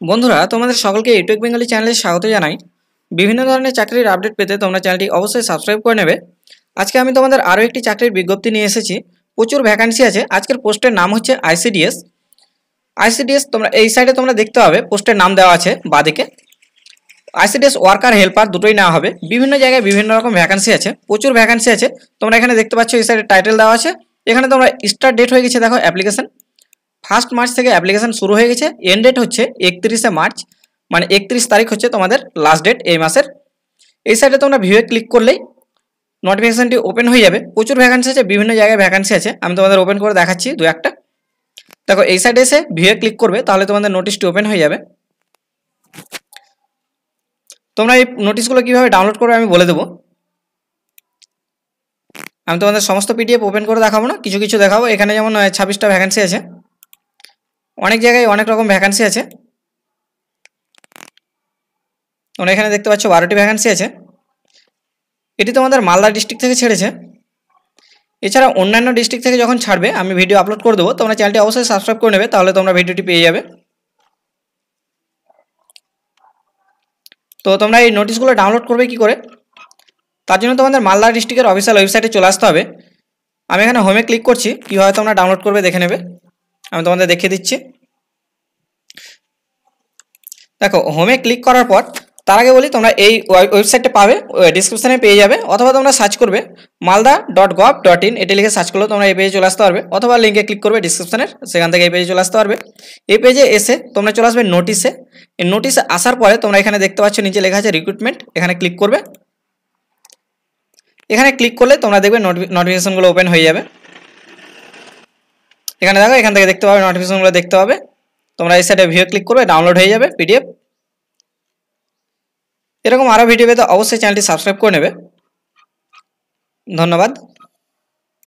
বন্ধুরা তোমাদের সকলকে ইউটিউব বেঙ্গলি চ্যানেলে স্বাগত জানাই। বিভিন্ন ধরনের চাকরির আপডেট পেতে তোমরা চ্যানেলটি অবশ্যই সাবস্ক্রাইব করে নেবে। আজকে আমি তোমাদের আরও একটি চাকরির বিজ্ঞপ্তি নিয়ে এসেছি। প্রচুর ভ্যাকান্সি আছে। আজকের পোস্টের নাম হচ্ছে আইসিডিএস। তোমরা এই সাইডে তোমরা দেখতে পাবে পোস্টের নাম দেওয়া আছে বাঁদিকে। আইসিডিএস ওয়ার্কার হেল্পার দুটোই নেওয়া হবে। বিভিন্ন জায়গায় বিভিন্ন রকম ভ্যাকান্সি আছে, প্রচুর ভ্যাকান্সি আছে। তোমরা এখানে দেখতে পাচ্ছ এই সাইডে টাইটেল দেওয়া আছে। এখানে তোমরা স্টার্ট ডেট হয়ে গেছে, দেখো অ্যাপ্লিকেশন 1 মার্চ থেকে অ্যাপ্লিকেশন শুরু হয়ে গেছে। এন্ড ডেট হচ্ছে 31 মার্চ, মানে 31 তারিখ হচ্ছে তোমাদের লাস্ট ডেট এই মাসের। এই সাইডে তোমরা ভিউয়ে ক্লিক করলেই নোটিফিকেশনটি ওপেন হয়ে যাবে। প্রচুর ভ্যাকান্সি আছে, বিভিন্ন জায়গায় ভ্যাকান্সি আছে। আমি তোমাদের ওপেন করে দেখাচ্ছি দু একটা। দেখো এই সাইডে এসে ভিউয়ে ক্লিক করবে, তাহলে তোমাদের নোটিশটি ওপেন হয়ে যাবে। তোমরা এই নোটিশগুলো কীভাবে ডাউনলোড করবে আমি বলে দেবো। আমি তোমাদের সমস্ত পিডিএফ ওপেন করে দেখাবো না, কিছু কিছু দেখাবো। এখানে যেমন 26টা ভ্যাকান্সি আছে, অনেক জায়গায় অনেক রকম ভ্যাকান্সি আছে। তোমরা এখানে দেখতে পাচ্ছ 12টি ভ্যাকান্সি আছে। এটি তোমাদের মালদা ডিস্ট্রিক্ট থেকে ছেড়েছে। এছাড়া অন্যান্য ডিস্ট্রিক্ট থেকে যখন ছাড়বে আমি ভিডিও আপলোড করে দেবো। তোমরা চ্যানেলটি অবশ্যই সাবস্ক্রাইব করে নেবে, তাহলে তোমরা ভিডিওটি পেয়ে যাবে। তো তোমরা এই নোটিশগুলো ডাউনলোড করবে কি করে, তার জন্য তোমাদের মালদা ডিস্ট্রিক্টের অফিসিয়াল ওয়েবসাইটে চলে আসতে হবে। আমি এখানে হোমে ক্লিক করছি, কীভাবে তোমরা ডাউনলোড করবে দেখে নেবে। আমি তোমাদের দেখিয়ে দিচ্ছি। দেখো হোমে ক্লিক করার পর তার আগে বলি, তোমরা এই ওয়েবসাইটটা পাবে, ডিসক্রিপশানে পেয়ে যাবে, অথবা তোমরা সার্চ করবে malda.gov.in, এটি লিখে সার্চ করলেও তোমরা এই পেজে চলে আসতে পারবে, অথবা লিঙ্কে ক্লিক করবে ডিসক্রিপশানের, সেখান থেকে এই পেজে চলে আসতে পারবে। এই পেজে এসে তোমরা চলে আসবে নোটিশে। এই নোটিশে আসার পরে তোমরা এখানে দেখতে পাচ্ছ নিচে লেখা আছে রিক্রুটমেন্ট, এখানে ক্লিক করবে। এখানে ক্লিক করলে তোমরা দেখবে নোটিফিকেশনগুলো ওপেন হয়ে যাবে। এখানে দেখো, এখান থেকে দেখতে পাবে নোটিফিকেশনগুলো দেখতে পাবে। তোমরা এই সাইডে ভিডিও ক্লিক করবে, ডাউনলোড হয়ে যাবে পিডিএফ। এরকম আরও ভিডিও পেতে অবশ্যই চ্যানেলটি সাবস্ক্রাইব করে নেবে। ধন্যবাদ।